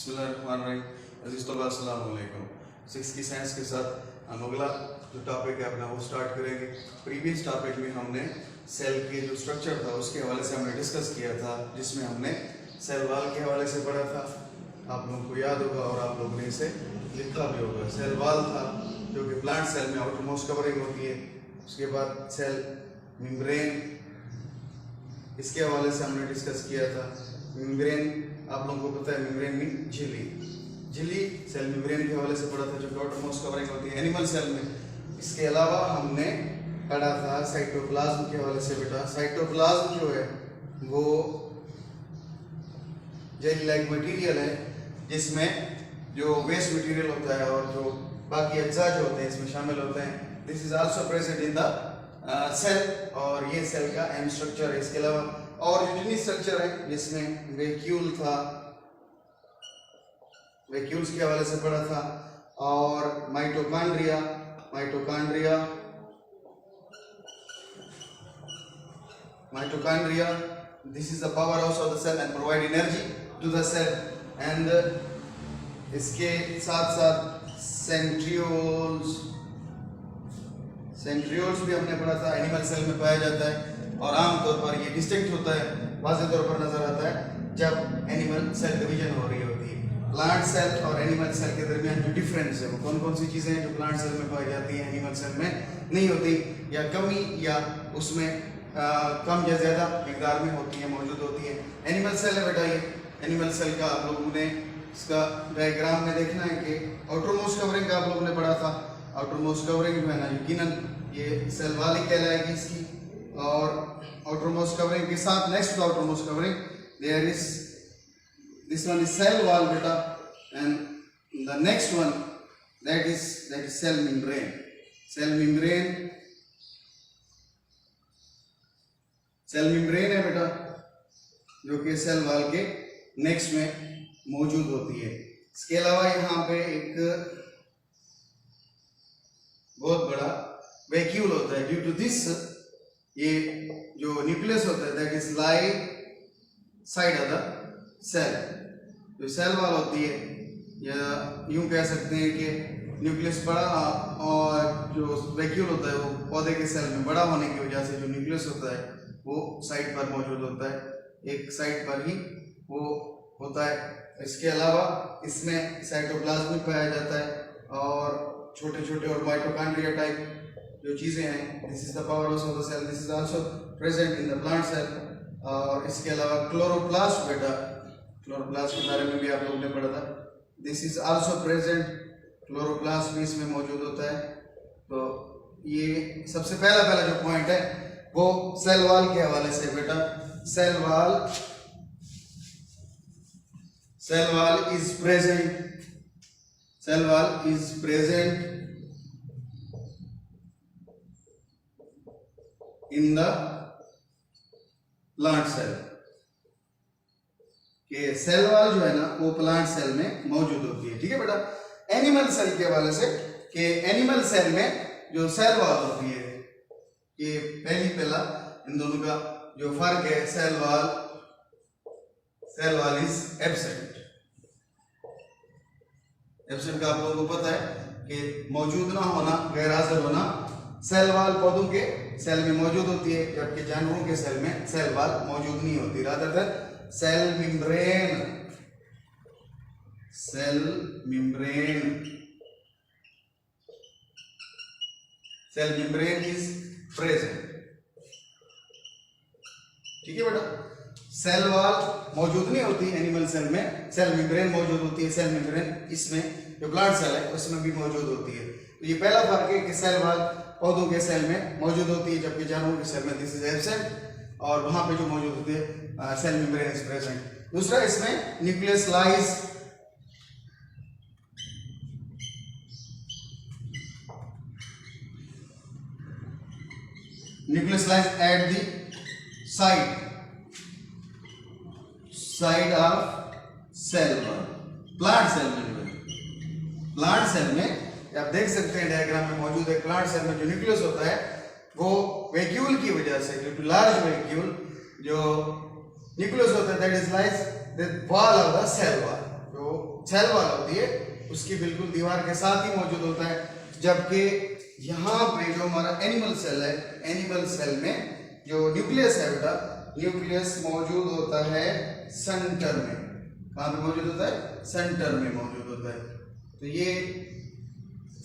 बिस्मिल्लाहिर्रहमानिर्रहीम। अज़ीज़ तलबा अस्सलाम वालेकुम। 6 की साइंस के साथ हम अगला जो टॉपिक है अपना वो स्टार्ट करेंगे। प्रीवियस टॉपिक में हमने सेल के जो स्ट्रक्चर था उसके हवाले से हमने डिस्कस किया था, जिसमें हमने सेल वॉल के हवाले से पढ़ा था। आप लोगों को याद होगा और आप लोगों ने इसे लिखा भी होगा। सेल वॉल था जो कि प्लांट सेल में आउटर मोस्ट कवरिंग होती है। उसके बाद सेल मेम्ब्रेन, इसके हवाले से हमने डिस्कस किया था। मेम्ब्रेन आप लोगों को पता है, मेम्ब्रेन मीन झिल्ली सेल मेम्ब्रेन के हवाले से पढ़ा था जो कि आउटर मोस्ट कवरिंग होती है एनिमल सेल में। इसके अलावा हमने पढ़ा था साइटोप्लाज्म के हवाले से। बेटा साइटोप्लाज्म जो है वो जेली लाइक मटेरियल है जिसमें जो वेस्ट मटेरियल होता है और जो बाकी अज्जा जो होते हैं इसमें शामिल होते हैं। This is also present in the cell और ये सेल का एम स्ट्रक्चर है। इसके अलावा और जितनी स्ट्रक्चर है जिसमें वैक्यूल था, वैक्यूल्स के हवाले से पढ़ा था, और mitochondria this is the power house of the cell and provide energy to the cell. And इसके साथ साथ सेंट्रियोल्स भी हमने पढ़ा था, एनिमल सेल में पाया जाता है और आमतौर पर ये डिस्टिंक्ट होता है, वाज़ेह तौर पर नजर आता है जब एनिमल सेल डिवीजन हो रही होती है। प्लांट सेल और एनिमल सेल के दरमियान जो डिफरेंस है वो कौन कौन सी चीजें हैं जो प्लांट सेल में पाई जाती हैं एनिमल सेल में नहीं होती, या कमी या उसमें कम या ज्यादा मिकदार में होती है, मौजूद होती है। एनिमल सेल है बेटा, ये एनिमल सेल का आप लोगों ने इसका डायग्राम में देखना है कि आउटर मोस्ट कवरिंग का आप लोगों ने पढ़ा था। आउटर मोस्ट कवरिंग जो है ना यकीनन ये सेल वॉल ही कहलाएगी इसकी, और आउटर मोस्ट कवरिंग के साथ next to outermost covering there is this one is cell wall beta, and the next one that is cell membrane है बेटा, जो कि सेल वॉल के नेक्स्ट में मौजूद होती है। इसके अलावा यहाँ पे एक बहुत बड़ा वैक्यूल होता है। ड्यू टू दिस ये जो न्यूक्लियस होता है that is lie side of the cell. जो सेल वॉल होती है, या यूं कह सकते हैं कि न्यूक्लियस बड़ा और जो वैक्यूल होता है वो पौधे के सेल में बड़ा होने की वजह से जो न्यूक्लियस होता है वो साइड पर मौजूद होता है, एक साइड पर ही वो होता है। इसके अलावा इसमें साइटोप्लाज्म भी पाया जाता है और छोटे छोटे और माइटोकॉन्ड्रिया टाइप जो चीजें हैं। This is the power house of the cell, this is also present in the plant cell. और इसके अलावा क्लोरोप्लास्ट बेटा, क्लोरोप्लास्ट के बारे में भी आप लोगों ने पढ़ा था। This is also present, chloroplast भी इसमें मौजूद होता है। तो ये सबसे पहला जो पॉइंट है वो सेल वॉल के हवाले से बेटा। Cell wall is present in the plant cell. कि सेल वॉल जो है ना वो प्लांट सेल में मौजूद होती है, ठीक है बेटा। एनिमल सेल के हवाले से कि एनिमल सेल में जो सेल वॉल होती है, ये पहला इन दोनों का जो फर्क है, सेल वॉल इज एब्सेंट का आप लोगों को पता है कि मौजूद ना होना, गैर हाजिर होना। सेल वॉल पौधों के सेल में मौजूद होती है, जबकि जानवरों के सेल में सेल वॉल मौजूद नहीं होती। Rather cell membrane is present, ठीक है बेटा। सेल वॉल मौजूद नहीं होती एनिमल सेल में, सेल मेम्ब्रेन मौजूद होती है। सेल मेम्ब्रेन इसमें जो प्लांट सेल है उसमें भी मौजूद होती है। तो ये पहला फर्क है कि सेल वॉल पौधों के सेल में मौजूद होती है, जबकि जानवरों के सेल में दिस इज एब्सेंट, और वहां पे जो मौजूद होती है सेल मेम्ब्रेन इज प्रेजेंट। दूसरा, इसमें nucleus lies at the side of cell wall। Plant cell में आप देख सकते हैं डायग्राम में मौजूद है, प्लांट सेल में जो न्यूक्लियस होता है वो वैक्यूल की वजह से, ड्यू टू लार्ज वैक्यूल जो न्यूक्लियस होता है that is lies the wall of the cell wall, जो सेल वॉल होती है उसकी बिल्कुल दीवार के साथ ही मौजूद होता है। जबकि यहाँ पे जो हमारा एनिमल सेल है, एनिमल सेल में जो न्यूक्लियस है बेटा, न्यूक्लियस मौजूद होता है सेंटर में। कहाँ पे मौजूद होता है? सेंटर में मौजूद होता है। तो ये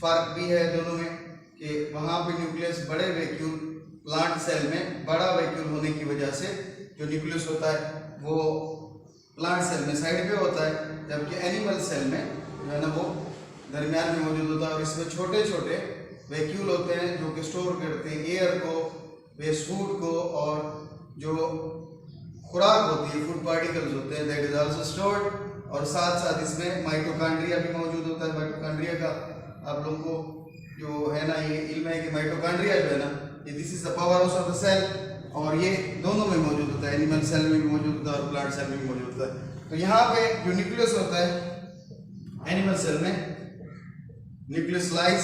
फर्क भी है दोनों में कि वहां पे न्यूक्लियस बड़े वैक्यूल, प्लांट सेल में बड़ा वैक्यूल होने की वजह से जो न्यूक्लियस होता है वो प्लांट सेल में साइड पे होता है, जबकि एनिमल सेल में जो है ना वो दरमियान में मौजूद होता है। और इसमें छोटे छोटे वैक्यूल होते हैं जो कि स्टोर करते हैं एयर को, वेस्ट फूड को, और जो खुराक होती है, फूड पार्टिकल्स होते हैं, दैट इज आल्सो स्टोर्ड। और साथ साथ इसमें माइटोकॉन्ड्रिया भी मौजूद होता है। माइटोकॉन्ड्रिया का आप लोगों को जो है ना ये इल्म है कि माइटोकॉन्ड्रिया जो है ना ये this is the power house of the cell, और ये दोनों में मौजूद होता है, एनिमल सेल में भी मौजूद होता है और प्लांट सेल में भी मौजूद होता है। तो यहाँ पे जो न्यूक्लियस होता है एनिमल सेल में, nucleus lies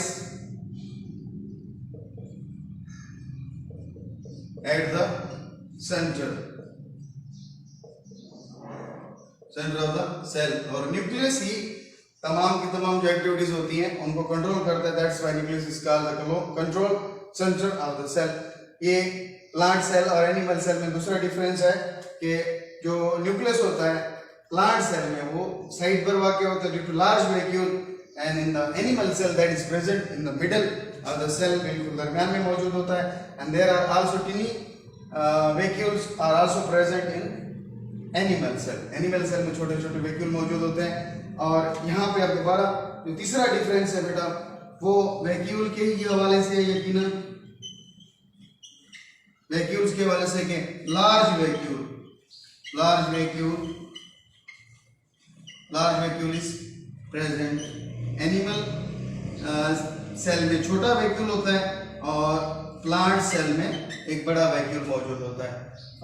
at the centre of the cell, और न्यूक्लियस ही तमाम की तमाम जो एक्टिविटीज होती हैं उनको कंट्रोल करता है। That's why nucleus is called the control centre of the cell. ये प्लांट सेल और एनिमल सेल में दूसरा डिफरेंस है कि जो न्यूक्लियस होता है प्लांट सेल में वो साइड पर वाक़ होता है due to large vacuole, and in the animal cell that is present in the middle of the cell, बिल्कुल दरमियान में मौजूद होता है। And there are also tiny vacuoles are also present in animal cell. Animal cell में छोटे छोटे vacuole मौजूद होते हैं। और यहाँ पे अब दोबारा जो तीसरा डिफरेंस है बेटा वो वैक्यूल के ही हवाले से यकीनन, वैक्यूल्स के हवाले से कि large vacuole is present. Animal cell में छोटा वैक्यूल होता है और प्लांट सेल में एक बड़ा वैक्यूल मौजूद होता है।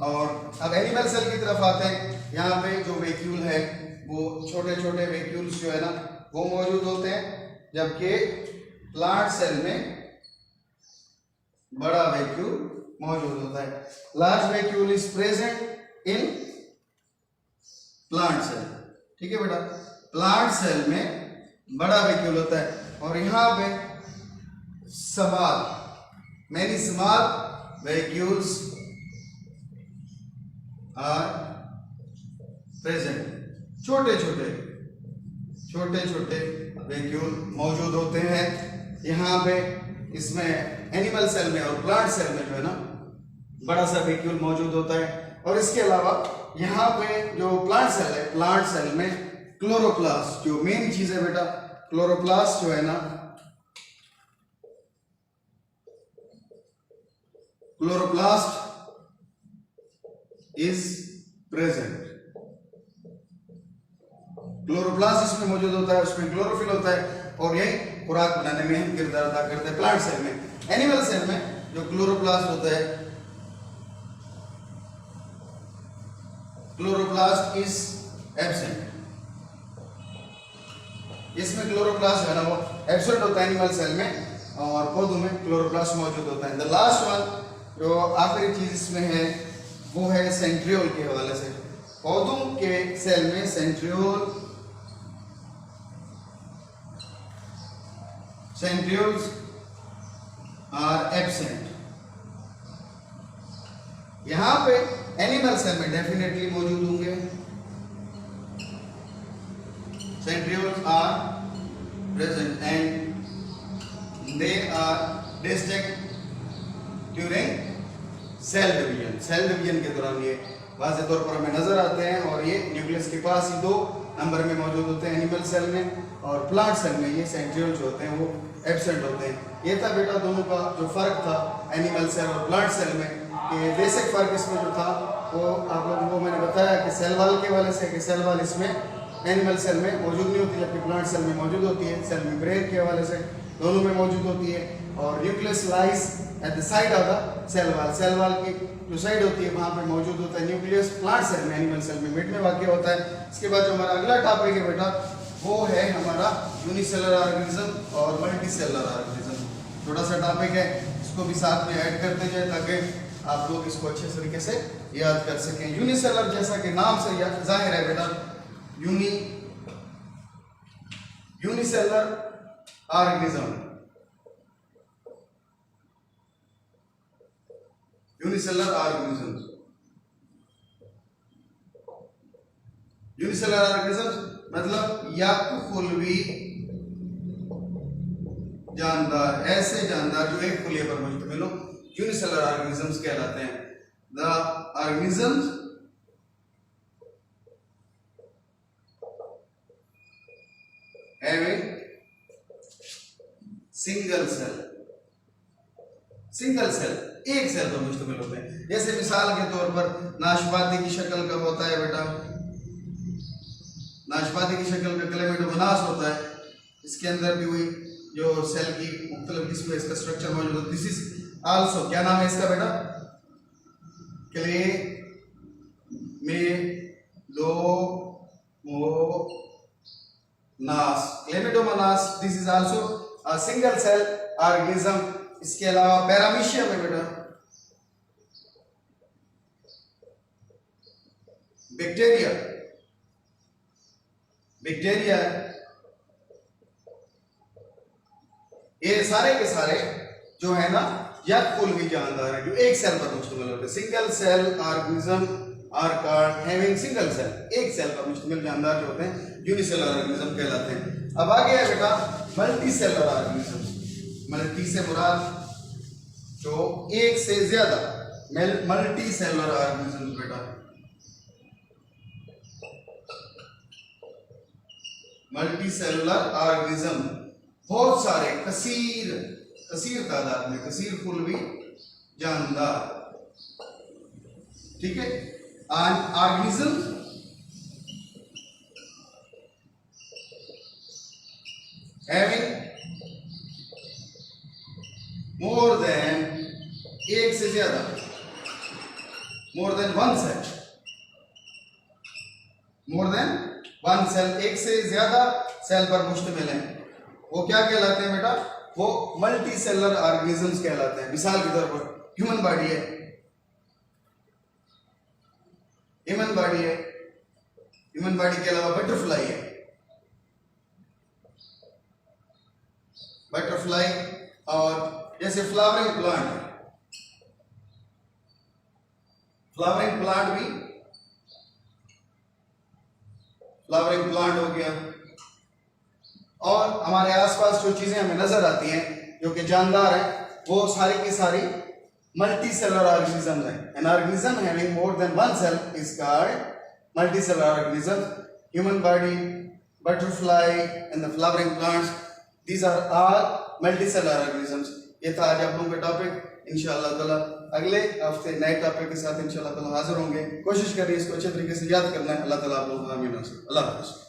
और अब एनिमल सेल की तरफ आते हैं। यहाँ पे जो वैक्यूल है वो छोटे छोटे वैक्यूल्स जो है ना वो मौजूद होते हैं, जबकि प्लांट सेल में बड़ा वैक्यूल मौजूद होता है। Large vacuole is present in plant cell, ठीक है बेटा। प्लांट सेल में बड़ा वैक्यूल होता है, और यहाँ पे many small vacuoles are present. छोटे छोटे वैक्यूल मौजूद होते हैं यहाँ पे। इसमें एनिमल सेल में और प्लांट सेल में जो है ना बड़ा सा वैक्यूल मौजूद होता है। और इसके अलावा यहाँ पे जो प्लांट सेल है, प्लांट सेल में क्लोरोप्लास्ट जो मेन चीज है बेटा, क्लोरोप्लास्ट जो है ना, क्लोरोप्लास्ट इज प्रेजेंट। क्लोरोप्लास्ट इसमें मौजूद होता है, उसमें क्लोरोफिल होता है, और यही खुराक बनाने में अहम किरदार अदा करता है प्लांट सेल में। एनिमल सेल में जो क्लोरोप्लास्ट होता है, क्लोरोप्लास्ट इज एब्सेंट। इसमें क्लोरोप्लास्ट जो है ना वो एब्सेंट होता है एनिमल सेल में, और पौधों में क्लोरोप्लास्ट मौजूद होता है। द लास्ट वन जो आखिरी चीज इसमें है वो है सेंट्रियोल के हवाले से। पौधों के सेल में सेंट्रियोल्स आर एब्सेंट। यहां पे एनिमल सेल में डेफिनेटली मौजूद होंगे। Centrioles are present and they are distinct during cell division. Cell division के दौरान ये वाज़े तौर पर हमें नजर आते हैं, और ये न्यूक्लियस के पास ही 2 नंबर में मौजूद होते हैं एनिमल सेल में, और प्लांट सेल में ये सेंट्रियोल्स होते हैं वो एब्सेंट होते हैं। ये था बेटा दोनों का जो फर्क था एनिमल सेल और प्लांट सेल में, कि बेसिक फर्क इसमें जो था वो आप लोगों को मैंने बताया कि सेल वाल के वाले से, कि सेल वाल इसमें एनिमल सेल में मौजूद नहीं होती, जबकि प्लांट सेल में मौजूद होती है। सेल मेम्ब्रेन के हवाले से दोनों में मौजूद होती है। और nucleus lies at the side of the cell wall. Cell wall की जो साइड होती है वहां पे मौजूद होता है न्यूक्लियस। प्लांट सेल में, एनिमल सेल में मिड में वाक़ होता है। इसके बाद जो हमारा अगला टॉपिक है बेटा वो है हमारा यूनिसेलुलर ऑर्गेनिज्म और मल्टीसेलुलर ऑर्गेनिज्म। छोटा सा टॉपिक है, इसको भी साथ में ऐड करते जाए ताकि आप लोग इसको अच्छे तरीके से याद कर सकें। यूनिसेलुलर जैसा कि नाम से जाहिर है बेटा, uni unicellular organism, unicellular organism, unicellular organism मतलब यकफुल्वी जानदार, ऐसे जानदार जो एक फुलिये पर मुश्तमिल हो, यूनिसेलर ऑर्गेनिजम्स कहलाते हैं। The organisms having single cell, single cell एक सेल पर मुश्तमिल होते हैं। जैसे मिसाल के तौर पर नाशपाती की शक्ल का होता है बेटा, नाशपाती की शक्ल का क्लेमेटोमोनास होता है, इसके अंदर भी वही जो सेल की मुख्तलिफ किस्म है, इसका स्ट्रक्चर मौजूद है। दिस इज आल्सो, क्या नाम है इसका बेटा, Chlamydomonas, this is also a single cell organism. इसके अलावा पैरामीशियम है बेटा, बैक्टीरिया, बैक्टीरिया है, ये सारे के सारे जो है ना यकफुल्वी जानदार है जो एक सेल पर मुश्तमिल होते हैं। Single cell organism are called having single cell, एक सेल पर मुश्तमिल जानदार जो होते हैं यूनिसेलर ऑर्गेनिज्म कहलाते हैं। अब आगे है बेटा मल्टी सेलर ऑर्गेनिज्म। मल्टी से मुराद जो एक से ज्यादा, मल्टी सेलर ऑर्गेनिज्म बेटा, मल्टी सेलुलर ऑर्गेनिज्म बहुत सारे कसीर तादाद में, कसीर फुल्वी जानदार, ठीक है। ऑर्गेनिज्म हैविंग मोर देन, एक से ज्यादा, more than one cell, more than one cell, एक से ज्यादा सेल पर मुश्तमिल है, वो क्या कहलाते हैं बेटा, वो मल्टी सेलर ऑर्गेनिजम्स कहलाते हैं। मिसाल के तौर पर ह्यूमन बॉडी है, ह्यूमन बॉडी है, ह्यूमन बॉडी के अलावा बटरफ्लाई है, बटरफ्लाई, और जैसे फ्लावरिंग प्लांट, फ्लावरिंग प्लांट भी, फ्लावरिंग प्लांट हो गया। और हमारे आसपास जो चीजें हमें नजर आती हैं जो कि जानदार है, वो सारी की सारी मल्टी सेलर ऑर्गेनिज्म है। An organism having more than one cell is called multicellular organism. Human body, butterfly and the flowering plants, these are all multicellular organisms. ये था आज आप लोगों का टॉपिक। इंशाअल्लाह ताला अगले हफ्ते नए टॉपिक के साथ इंशाअल्लाह ताला हाजिर होंगे। कोशिश करिए इसको अच्छे तरीके से याद करना है। अल्लाह ताला आप लोगों को आमीन। अल्लाह हाफ़िज़।